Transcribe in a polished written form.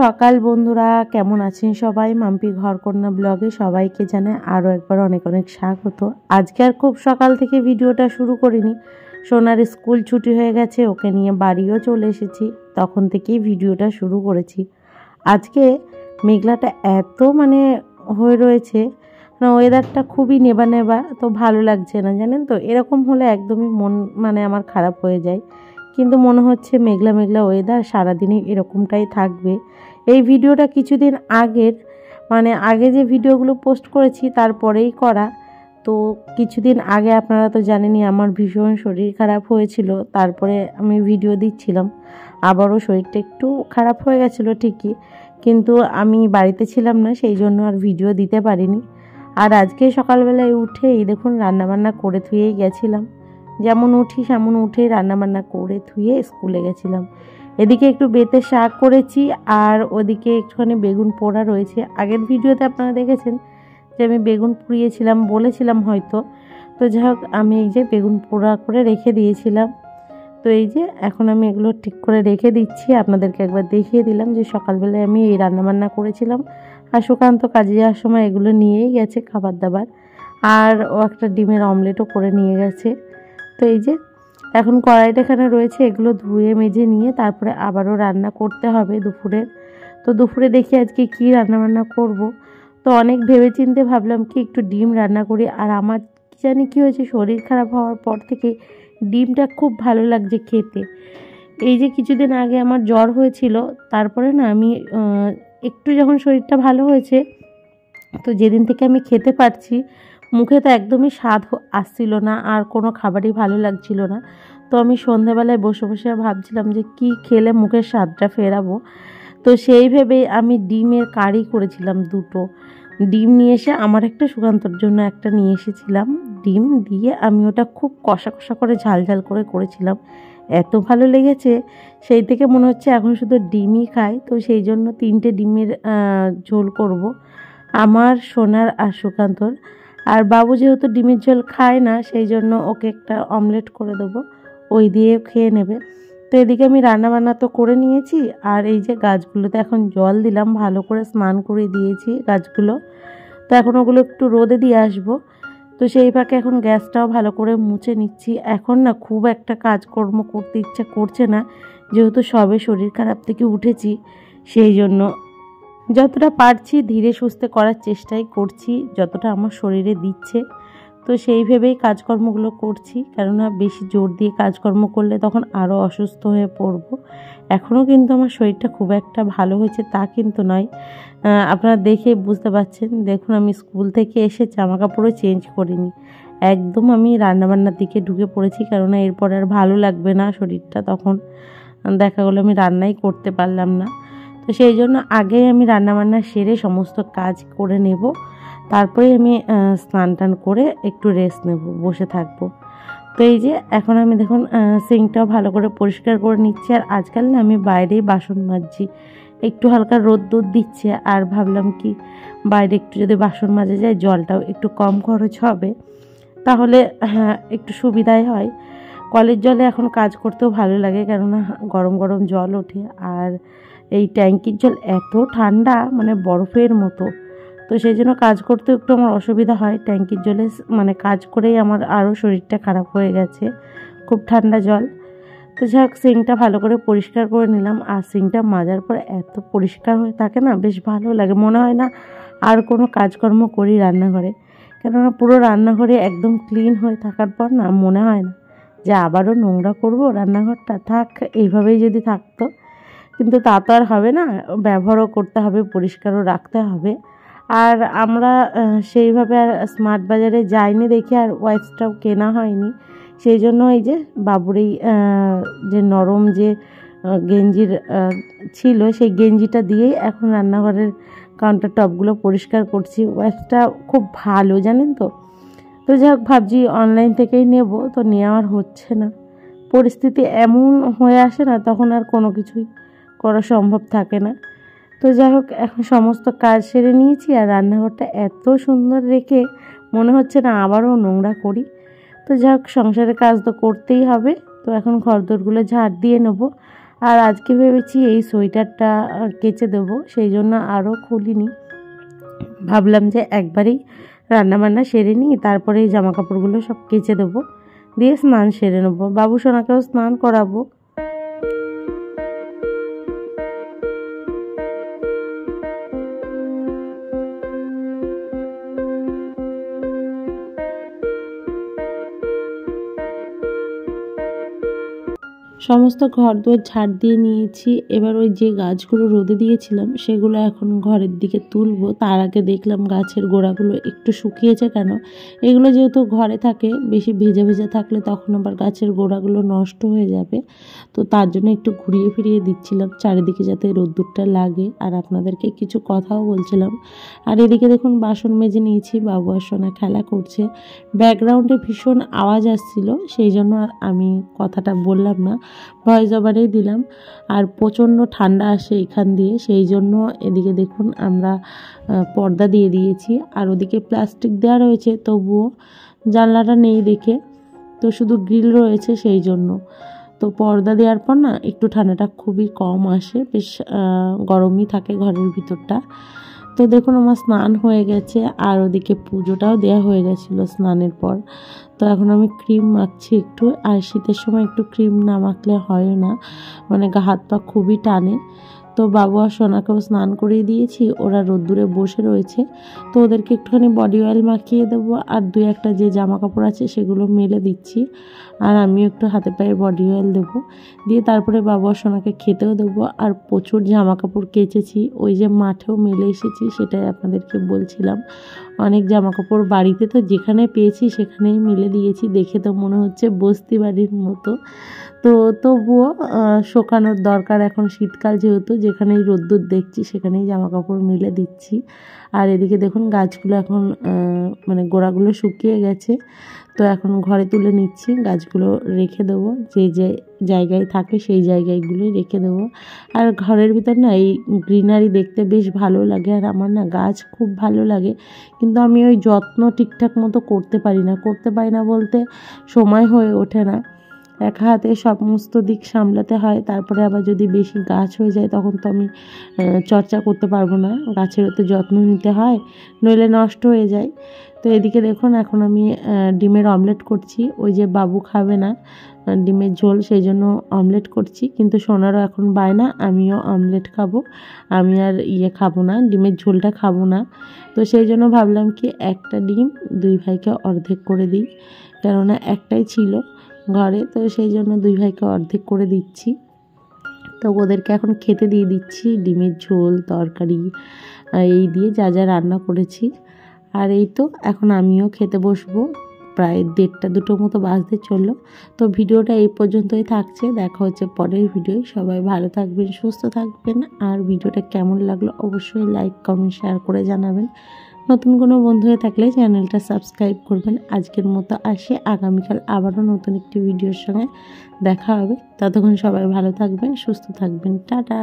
সকাল বন্ধুরা, কেমন আছেন সবাই? মাম্পি ঘরকন্যা ব্লগে সবাইকে জানাই আরও একবার অনেক অনেক স্বাগত। আজকে আর খুব সকাল থেকে ভিডিওটা শুরু করিনি, সোনার স্কুল ছুটি হয়ে গেছে, ওকে নিয়ে বাড়িও চলে এসেছি, তখন থেকেই ভিডিওটা শুরু করেছি। আজকে মেঘলাটা এত হয়ে রয়েছে, ওয়েদারটা খুবই নেবা নেবা, তো ভালো লাগছে না জানেন তো। এরকম হলে একদমই মন আমার খারাপ হয়ে যায়, কিন্তু মনে হচ্ছে মেঘলা মেঘলা ওয়েদার সারাদিনই এরকমটাই থাকবে। এই ভিডিওটা কিছুদিন আগের, আগে যে ভিডিওগুলো পোস্ট করেছি তারপরেই করা। তো কিছুদিন আগে আপনারা তো জানেনই আমার ভীষণ শরীর খারাপ হয়েছিল, তারপরে আমি ভিডিও দিচ্ছিলাম। আবারও শরীরটা একটু খারাপ হয়ে গেছিলো ঠিকই, কিন্তু আমি বাড়িতে ছিলাম না, সেই জন্য আর ভিডিও দিতে পারিনি। আর আজকে সকালবেলায় উঠেই দেখুন রান্নাবান্না করে ধুয়েই গেছিলাম, যেমন উঠি সেমন উঠেই রান্নাবান্না করে ধুয়ে স্কুলে গেছিলাম। এদিকে একটু বেতে শাক করেছি, আর ওদিকে একটুখানি বেগুন পোড়া রয়েছে। আগের ভিডিওতে আপনারা দেখেছেন যে আমি বেগুন পুড়িয়েছিলাম, বলেছিলাম হয়তো। তো যাই হোক, আমি এই যে বেগুন পোড়া করে রেখে দিয়েছিলাম। তো এই যে এখন আমি এগুলো ঠিক করে রেখে দিচ্ছি, আপনাদেরকে একবার দেখিয়ে দিলাম যে সকালবেলায় আমি এই রান্নাবান্না করেছিলাম। আর সুকান্ত কাজে যাওয়ার সময় এগুলো নিয়েই গেছে খাবার দাবার, আর ও একটা ডিমের অমলেটও করে নিয়ে গেছে। তো এই যে এখন কড়াইটা এখানে রয়েছে, এগুলো ধুয়ে মেজে নিয়ে তারপরে আবারও রান্না করতে হবে দুপুরের। তো দুপুরে দেখি আজকে কি রান্নাবান্না করব। তো অনেক ভেবেচিন্তে ভাবলাম কি একটু ডিম রান্না করি। আর আমার কি জানি কী হয়েছে, শরীর খারাপ হওয়ার পর থেকে ডিমটা খুব ভালো লাগছে খেতে। এই যে কিছুদিন আগে আমার জ্বর হয়েছিল, তারপরে না আমি একটু যখন শরীরটা ভালো হয়েছে, তো যেদিন থেকে আমি খেতে পারছি, মুখে তো একদমই স্বাদ আসছিল না, আর কোনো খাবারই ভালো লাগছিল না। তো আমি সন্ধ্যাবেলায় বসে বসে ভাবছিলাম যে কি খেলে মুখের স্বাদটা ফেরাবো। তো সেই ভেবেই আমি ডিমের কারি করেছিলাম। দুটো ডিম নিয়ে এসে, আমার একটা, সুকান্তর জন্য একটা নিয়ে এসেছিলাম। ডিম দিয়ে আমি ওটা খুব কষা কষা করে ঝাল ঝাল করে করেছিলাম। এত ভালো লেগেছে, সেই থেকে মনে হচ্ছে এখন শুধু ডিমই খাই। তো সেই জন্য 3টে ডিমের ঝোল করব, আমার, সোনার আর সুকান্তর। আর বাবু যেহেতু ডিমের ঝোল খায় না, সেই জন্য ওকে একটা অমলেট করে দেবো, ওই দিয়ে খেয়ে নেবে। তো এদিকে আমি রান্নাবান্না তো করে নিয়েছি, আর এই যে গাছগুলোতে এখন জল দিলাম, ভালো করে স্নান করে দিয়েছি গাছগুলো। তো এখন ওগুলো একটু রোদে দিয়ে আসবো। তো সেই ফাঁকে এখন গ্যাসটাও ভালো করে মুছে নিচ্ছি। এখন না খুব একটা কাজকর্ম করতে ইচ্ছা করছে না, যেহেতু সবে শরীর খারাপ থেকে উঠেছি, সেই জন্য যতটা পারছি ধীরে সুস্থে করার চেষ্টাই করছি, যতটা আমার শরীরে দিচ্ছে। তো সেই ভেবেই কাজকর্মগুলো করছি, কেননা বেশি জোর দিয়ে কাজকর্ম করলে তখন আরও অসুস্থ হয়ে পড়ব। এখনও কিন্তু আমার শরীরটা খুব একটা ভালো হয়েছে তা কিন্তু নয়, আপনারা দেখেই বুঝতে পারছেন। দেখুন আমি স্কুল থেকে এসে জামা কাপড়ও চেঞ্জ করিনি, একদম আমি রান্নাবান্নার দিকে ঢুকে পড়েছি, কেননা এরপর আর ভালো লাগবে না শরীরটা। তখন দেখা গেলো আমি রান্নাই করতে পারলাম না। তো সেই জন্য আগেই আমি রান্নাবান্না সেরে সমস্ত কাজ করে নেব, তারপরে আমি স্নান টান করে একটু রেস্ট নেব, বসে থাকবো। তো এই যে এখন আমি দেখুন সিঙ্কটাও ভালো করে পরিষ্কার করে নিচ্ছি। আর আজকাল না আমি বাইরেই বাসন মাজছি, একটু হালকা রোদ দিচ্ছে, আর ভাবলাম কি বাইরে একটু যদি বাসন মাজা যায়, জলটাও একটু কম খরচ হবে, তাহলে একটু সুবিধাই হয়। কলের জলে এখন কাজ করতেও ভালো লাগে, কেননা গরম গরম জল ওঠে, আর এই ট্যাঙ্কির জল এত ঠান্ডা, বরফের মতো। তো সেই জন্য কাজ করতে একটু আমার অসুবিধা হয় ট্যাঙ্কির জলে, কাজ করেই আমার আরও শরীরটা খারাপ হয়ে গেছে, খুব ঠান্ডা জল। তো যাই হোক, সিঙ্কটা ভালো করে পরিষ্কার করে নিলাম। আর সিঙ্কটা মাজার পর এত পরিষ্কার হয়ে থাকে না, বেশ ভালো লাগে, মনে হয় না আর কোনো কাজকর্ম করি রান্নাঘরে। কেননা পুরো রান্নাঘরে একদম ক্লিন হয়ে থাকার পর না মনে হয় না যে আবারও নোংরা করব রান্নাঘরটা, থাক এইভাবেই যদি থাকতো। কিন্তু তা তো আর হবে না, ব্যবহারও করতে হবে, পরিষ্কারও রাখতে হবে। আর আমরা সেইভাবে আর স্মার্ট বাজারে যাইনি দেখে আর ওয়াইপসটাও কেনা হয়নি, সেই জন্য এই যে বাবুর এই যে নরম যে গেঞ্জির ছিল, সেই গেঞ্জিটা দিয়েই এখন রান্নাঘরের কাউন্টার টপগুলো পরিষ্কার করছি। ওয়াইপসটা খুব ভালো জানেন তো। তো যাই হোক, ভাবছি অনলাইন থেকেই নেব, তো নেওয়ার হচ্ছে না, পরিস্থিতি এমন হয়ে আসে না, তখন আর কোনো কিছুই করা সম্ভব থাকে না। তো যাই হোক, এখন সমস্ত কাজ সেরে নিয়েছি, আর রান্নাঘরটা এত সুন্দর রেখে মনে হচ্ছে না আবারও নোংরা করি। তো যাই হোক, সংসারের কাজ তো করতেই হবে। তো এখন ঘরদোরগুলো ঝাড় দিয়ে নেব, আর আজকে ভেবেছি এই সোয়েটারটা কেচে দেবো, সেই জন্য আরও খুলিনি। ভাবলাম যে একবারেই রান্নাবান্না সেরে নিই, তারপরে এই জামা কাপড়গুলো সব কেচে দেবো, দিয়ে স্নান সেরে নেবো। বাবু সোনাকেও স্নান করাবো। সমস্ত ঘর দোর ঝাড় দিয়ে নিয়েছি। এবার ওই যে গাছগুলো রোদে দিয়েছিলাম সেগুলো এখন ঘরের দিকে তুলবো। তার আগে দেখলাম গাছের গোড়াগুলো একটু শুকিয়েছে কেন। এগুলো যেহেতু ঘরে থাকে, বেশি ভেজা ভেজা থাকলে তখন আবার গাছের গোড়াগুলো নষ্ট হয়ে যাবে, তো তার জন্য একটু ঘুরিয়ে ফিরিয়ে দিচ্ছিলাম চারিদিকে যাতে রোদ্দুরটা লাগে, আর আপনাদেরকে কিছু কথাও বলছিলাম। আর এদিকে দেখুন বাসন মেজে নিয়েছি, বাবু আর সোনা খেলা করছে। ব্যাকগ্রাউন্ডে ভীষণ আওয়াজ আসছিল, সেই জন্য আর আমি কথাটা বললাম না, ভয়েস ওভারেই দিলাম। আর প্রচণ্ড ঠান্ডা আসে এখান দিয়ে, সেই জন্য এদিকে দেখুন আমরা পর্দা দিয়ে দিয়েছি। আর ওদিকে প্লাস্টিক দেওয়া রয়েছে, তবুও জানলাটা নেই দেখে, তো শুধু গ্রিল রয়েছে, সেই জন্য তো পর্দা দেওয়ার পর না একটু ঠান্ডাটা খুবই কম আসে, বেশ গরমই থাকে ঘরের ভিতরটা। তো দেখুন আমার স্নান হয়ে গেছে, আর ওদিকে পুজোটাও দেওয়া হয়ে গেছিলো স্নানের পর। তো এখন আমি ক্রিম মাখছি একটু, আর শীতের সময় একটু ক্রিম না মাখলে হয় না, মানে হাত পা খুবই টানে। তো বাবু আর সোনাকেও স্নান করিয়ে দিয়েছি, ওরা রোদ্দুরে বসে রয়েছে, তো ওদেরকে একটুখানি বডি অয়েল মাখিয়ে দেবো, আর দুই একটা যে জামা কাপড় আছে সেগুলো মেলে দিচ্ছি, আর আমিও একটু হাতে পায়ে বডি অয়েল দেবো, দিয়ে তারপরে বাবু আর সোনাকে খেতেও দেবো। আর প্রচুর জামা কাপড় কেচেছি, ওই যে মাঠেও মেলে এসেছি, সেটাই আপনাদেরকে বলছিলাম। অনেক জামা কাপড় বাড়িতে তো যেখানে পেয়েছি সেখানেই মেলে দিয়েছি, দেখে তো মনে হচ্ছে বস্তি বাড়ির মতো, তো তবুও শোকানোর দরকার, এখন শীতকাল যেহেতু, যেখানেই রোদ্দুর দেখছি সেখানেই জামা কাপড় মেলে দিচ্ছি। আর এদিকে দেখুন গাছগুলো এখন মানে গোড়াগুলো শুকিয়ে গেছে, তো এখন ঘরে তুলে নিচ্ছি, গাছগুলো রেখে দেবো, যে যে জায়গায় থাকে সেই জায়গাগুলোই রেখে দেবো। আর ঘরের ভিতর না এই গ্রিনারি দেখতে বেশ ভালো লাগে, আর আমার না গাছ খুব ভালো লাগে, কিন্তু আমি ওই যত্ন ঠিকঠাক মতো করতে পারি না বলতে সময় হয়ে ওঠে না, একা হাতে সমস্ত দিক সামলাতে হয়, তারপরে আবার যদি বেশি গাছ হয়ে যায় তখন তো আমি চর্চা করতে পারবো না, গাছেরও তো যত্ন নিতে হয়, নইলে নষ্ট হয়ে যায়। তো এদিকে দেখুন এখন আমি ডিমের অমলেট করছি, ওই যে বাবু খাবে না ডিমের ঝোল, সেই জন্য অমলেট করছি, কিন্তু সোনারও এখন বায়না আমিও অমলেট খাবো, আমি আর খাবো না, ডিমের ঝোলটা খাবো না। তো সেই জন্য ভাবলাম কি একটা ডিম দুই ভাইকে অর্ধেক করে দিই, কেননা একটাই ছিল ঘরে, তো সেই জন্য দুই ভাইকে অর্ধেক করে দিচ্ছি। তো ওদেরকে এখন খেতে দিয়ে দিচ্ছি ডিমের ঝোল তরকারি এই দিয়ে যা যা রান্না করেছি। আর এই তো এখন আমিও খেতে বসবো, প্রায় 1:30-2টো মতো বাজতে চললো। তো ভিডিওটা এই পর্যন্তই থাকছে, দেখা হচ্ছে পরের ভিডিও। সবাই ভালো থাকবেন, সুস্থ থাকবেন, আর ভিডিওটা কেমন লাগলো অবশ্যই লাইক কমেন্ট শেয়ার করে জানাবেন। নতুন কোনো বন্ধু হয়ে থাকলে চ্যানেলটা সাবস্ক্রাইব করবেন। আজকের মতো আসি, আগামীকাল আবারও নতুন একটি ভিডিওর সঙ্গে দেখা হবে। ততক্ষণ সবাই ভালো থাকবেন, সুস্থ থাকবেন, টাটা।